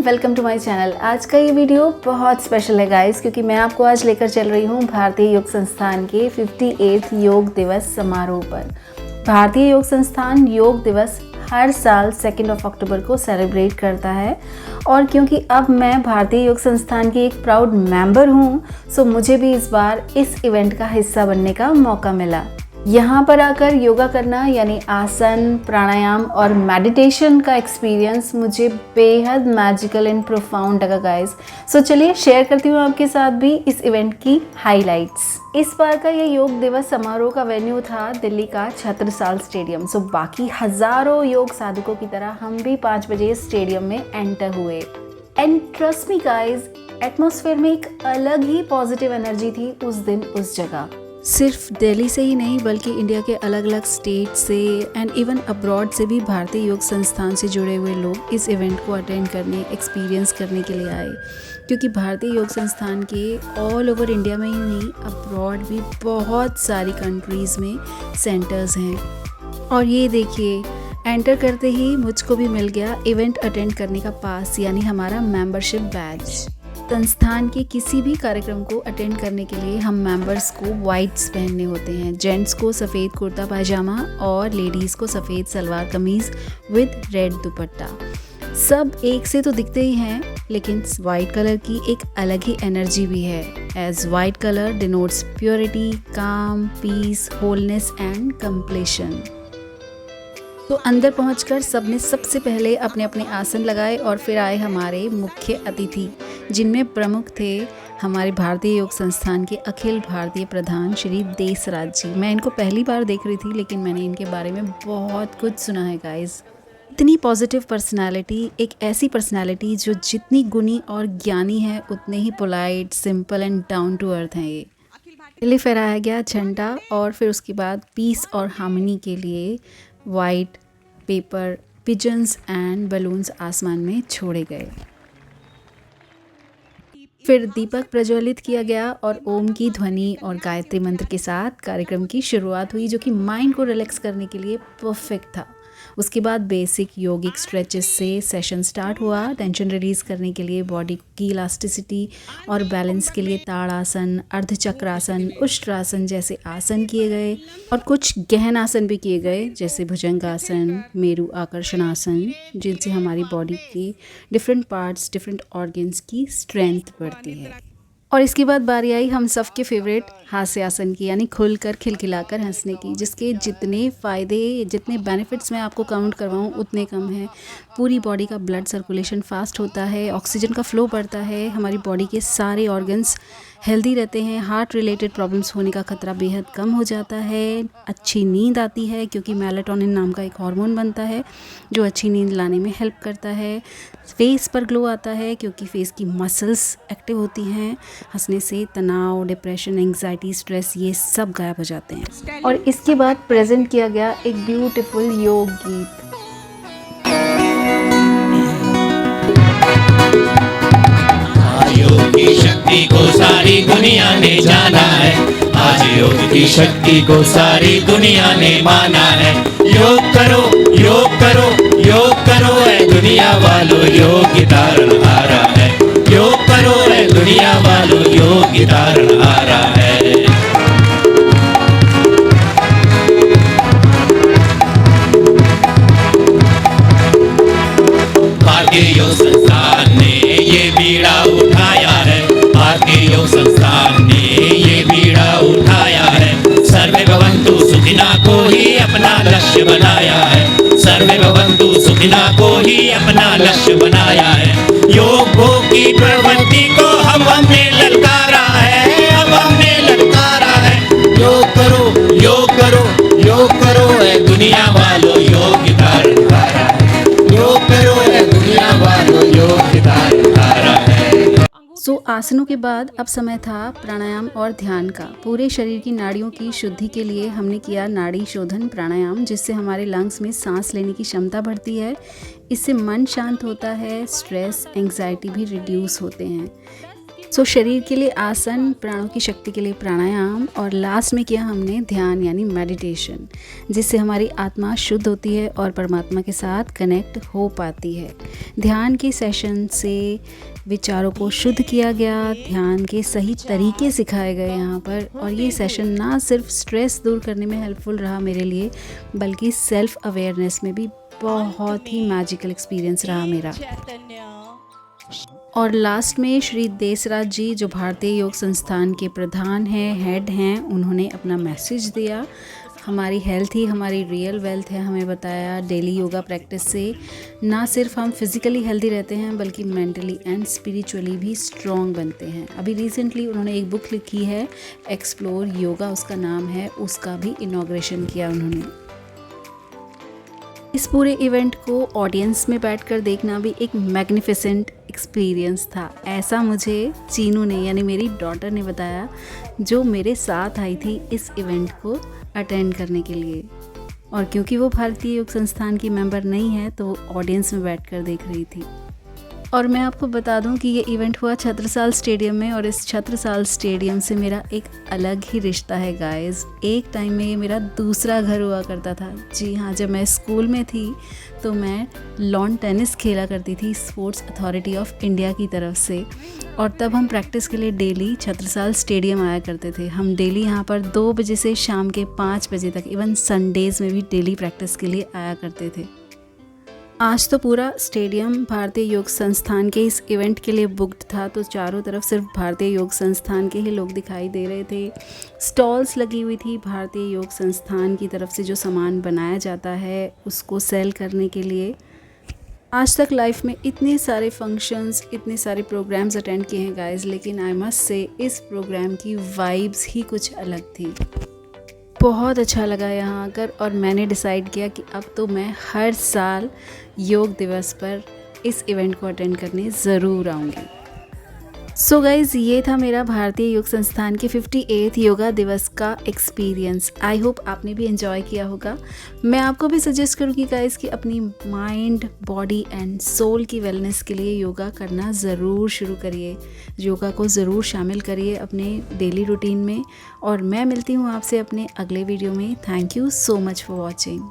Welcome to my channel. आज का ये वीडियो बहुत स्पेशल है गाइस, क्योंकि मैं आपको आज लेकर चल रही हूँ भारतीय योग संस्थान के 58 योग दिवस समारोह पर। भारतीय योग संस्थान योग दिवस हर साल 2 अक्टूबर को सेलिब्रेट करता है और क्योंकि अब मैं भारतीय योग संस्थान की एक प्राउड मेंबर हूँ, सो मुझे भी इस बार इस इवेंट का हिस्सा बनने का मौका मिला। यहाँ पर आकर योगा करना यानी आसन, प्राणायाम और मेडिटेशन का एक्सपीरियंस मुझे बेहद मैजिकल एंड प्रोफाउंड लगा गाइस। सो चलिए शेयर करती हूँ आपके साथ भी इस इवेंट की हाइलाइट्स। इस बार का ये योग दिवस समारोह का वेन्यू था दिल्ली का छत्रसाल स्टेडियम। सो बाकी हज़ारों योग साधकों की तरह हम भी 5 बजे स्टेडियम में एंटर हुए। And trust me guys, atmosphere में एक अलग ही पॉजिटिव एनर्जी थी उस दिन उस जगह। सिर्फ दिल्ली से ही नहीं बल्कि इंडिया के अलग अलग स्टेट से एंड इवन अब्रॉड से भी भारतीय योग संस्थान से जुड़े हुए लोग इस इवेंट को अटेंड करने, एक्सपीरियंस करने के लिए आए, क्योंकि भारतीय योग संस्थान के ऑल ओवर इंडिया में ही नहीं अब्रॉड भी बहुत सारी कंट्रीज़ में सेंटर्स हैं। और ये देखिए, एंटर करते ही मुझको भी मिल गया इवेंट अटेंड करने का पास, यानी हमारा मेंबरशिप बैज। संस्थान के किसी भी कार्यक्रम को अटेंड करने के लिए हम मेंबर्स को वाइट्स पहनने होते हैं। जेंट्स को सफ़ेद कुर्ता पायजामा और लेडीज़ को सफ़ेद सलवार कमीज़ विद रेड दुपट्टा। सब एक से तो दिखते ही हैं, लेकिन वाइट कलर की एक अलग ही एनर्जी भी है, as white colour denotes purity, calm, peace, wholeness and completion. तो अंदर पहुंचकर सबने सबसे पहले अपने अपने आसन लगाए और फिर आए हमारे मुख्य अतिथि, जिनमें प्रमुख थे हमारे भारतीय योग संस्थान के अखिल भारतीय प्रधान श्री देसराज जी। मैं इनको पहली बार देख रही थी, लेकिन मैंने इनके बारे में बहुत कुछ सुना है गाइस। इतनी पॉजिटिव पर्सनालिटी, एक ऐसी पर्सनालिटी जो जितनी गुणी और ज्ञानी है उतने ही polite, simple and down to earth हैं ये। पहले फहराया गया झंडा और फिर उसके बाद पीस और हार्मनी के लिए white paper, pigeons and balloons आसमान में छोड़े गए। फिर दीपक प्रज्वलित किया गया और ओम की ध्वनि और गायत्री मंत्र के साथ कार्यक्रम की शुरुआत हुई, जो कि माइंड को रिलैक्स करने के लिए परफेक्ट था। उसके बाद बेसिक योगिक स्ट्रेचेस से सेशन स्टार्ट हुआ। टेंशन रिलीज़ करने के लिए बॉडी की इलास्टिसिटी और बैलेंस के लिए ताड़ासन, अर्धचक्रासन, उष्ट्रासन जैसे आसन किए गए और कुछ गहन आसन भी किए गए, जैसे भुजंगासन, मेरु आकर्षणासन, जिनसे हमारी बॉडी के डिफरेंट पार्ट्स, डिफरेंट ऑर्गन्स की स्ट्रेंथ बढ़ती है। और इसके बाद बारी आई हम सबके फेवरेट हास्यासन की, यानी खुलकर खिलखिलाकर हंसने की, जिसके जितने फ़ायदे, जितने बेनिफिट्स मैं आपको काउंट करवाऊँ उतने कम हैं। पूरी बॉडी का ब्लड सर्कुलेशन फास्ट होता है, ऑक्सीजन का फ्लो बढ़ता है, हमारी बॉडी के सारे ऑर्गन्स हेल्दी रहते हैं, हार्ट रिलेटेड प्रॉब्लम्स होने का खतरा बेहद कम हो जाता है, अच्छी नींद आती है क्योंकि मेलाटोनिन नाम का एक हार्मोन बनता है जो अच्छी नींद लाने में हेल्प करता है। फेस पर ग्लो आता है क्योंकि फेस की मसल्स एक्टिव होती हैं। हंसने से तनाव, डिप्रेशन, एंग्जाइटी, स्ट्रेस ये सब गायब हो जाते हैं। और इसके बाद प्रेजेंट किया गया एक ब्यूटीफुल योग गीत। योग की शक्ति को सारी दुनिया ने जाना है, आज योग की शक्ति को सारी दुनिया ने माना है। योग करो, योग करो, योग करो ऐ दुनिया वालों, योग की तारण आ रहा है। योग करो ऐ दुनिया वालों, योग की तारण आ रहा है। भारतीय योग संस्थान ने ये बीड़ा उठाया है, भारतीय योग संस्थान ने ये बीड़ा उठाया है। सर्वे भवन्तु सुखिनः को ही अपना लक्ष्य बनाया है, सर्वे भवन्तु सुखिनः को ही अपना लक्ष्य बनाया है। योग भोग की प्रवृत्ति को हम हमने ललकारा है, अब हमने ललकारा है। योग करो, योग करो, योग करो ऐ दुनिया वालों, योग की तारण आ रहा है। योग करो ऐ दुनिया वालों, योग की तारण आ रहा है। सो आसनों के बाद अब समय था प्राणायाम और ध्यान का। पूरे शरीर की नाड़ियों की शुद्धि के लिए हमने किया नाड़ी शोधन प्राणायाम, जिससे हमारे लंग्स में सांस लेने की क्षमता बढ़ती है। इससे मन शांत होता है, स्ट्रेस, एंग्जाइटी भी रिड्यूस होते हैं। सो शरीर के लिए आसन, प्राणों की शक्ति के लिए प्राणायाम और लास्ट में किया हमने ध्यान यानी मेडिटेशन, जिससे हमारी आत्मा शुद्ध होती है और परमात्मा के साथ कनेक्ट हो पाती है। ध्यान के सेशन से विचारों को शुद्ध किया गया, ध्यान के सही तरीके सिखाए गए यहाँ पर, और ये सेशन ना सिर्फ स्ट्रेस दूर करने में हेल्पफुल रहा मेरे लिए, बल्कि सेल्फ अवेयरनेस में भी बहुत ही मैजिकल एक्सपीरियंस रहा मेरा। और लास्ट में श्री देसराज जी, जो भारतीय योग संस्थान के प्रधान हैं, हेड हैं, उन्होंने अपना मैसेज दिया। हमारी हेल्थ ही हमारी रियल वेल्थ है, हमें बताया डेली योगा प्रैक्टिस से ना सिर्फ हम फिज़िकली हेल्दी रहते हैं बल्कि मेंटली एंड स्पिरिचुअली भी स्ट्रॉन्ग बनते हैं। अभी रिसेंटली उन्होंने एक बुक लिखी है, एक्सप्लोर योगा उसका नाम है, उसका भी इनॉग्रेशन किया उन्होंने। इस पूरे इवेंट को ऑडियंस में बैठकर देखना भी एक मैग्निफिसेंट एक्सपीरियंस था, ऐसा मुझे चीनू ने यानी मेरी डॉटर ने बताया, जो मेरे साथ आई थी इस इवेंट को अटेंड करने के लिए। और क्योंकि वो भारतीय योग संस्थान की मेंबर नहीं है तो ऑडियंस में बैठकर देख रही थी। और मैं आपको बता दूं कि ये इवेंट हुआ छत्रसाल स्टेडियम में, और इस छत्रसाल स्टेडियम से मेरा एक अलग ही रिश्ता है गाइस। एक टाइम में ये मेरा दूसरा घर हुआ करता था। जी हाँ, जब मैं स्कूल में थी तो मैं लॉन टेनिस खेला करती थी स्पोर्ट्स अथॉरिटी ऑफ इंडिया की तरफ से, और तब हम प्रैक्टिस के लिए डेली छत्रसाल स्टेडियम आया करते थे। हम डेली यहाँ पर 2 बजे से शाम के 5 बजे तक, इवन संडेज़ में भी डेली प्रैक्टिस के लिए आया करते थे। आज तो पूरा स्टेडियम भारतीय योग संस्थान के इस इवेंट के लिए बुक्ड था, तो चारों तरफ सिर्फ भारतीय योग संस्थान के ही लोग दिखाई दे रहे थे। स्टॉल्स लगी हुई थी भारतीय योग संस्थान की तरफ से, जो सामान बनाया जाता है उसको सेल करने के लिए। आज तक लाइफ में इतने सारे फंक्शंस, इतने सारे प्रोग्राम्स अटेंड किए हैं गाइस, लेकिन आई मस्ट से इस प्रोग्राम की वाइब्स ही कुछ अलग थी। बहुत अच्छा लगा यहाँ आकर, और मैंने डिसाइड किया कि अब तो मैं हर साल योग दिवस पर इस इवेंट को अटेंड करने ज़रूर आऊँगी। सो गाइज़, ये था मेरा भारतीय योग संस्थान के 58th योगा दिवस का एक्सपीरियंस। आई होप आपने भी एंजॉय किया होगा। मैं आपको भी सजेस्ट करूँगी गाइज़ कि अपनी माइंड, बॉडी एंड सोल की वेलनेस के लिए योगा करना ज़रूर शुरू करिए। योगा को ज़रूर शामिल करिए अपने डेली रूटीन में। और मैं मिलती हूँ आपसे अपने अगले वीडियो में। Thank you so much for watching.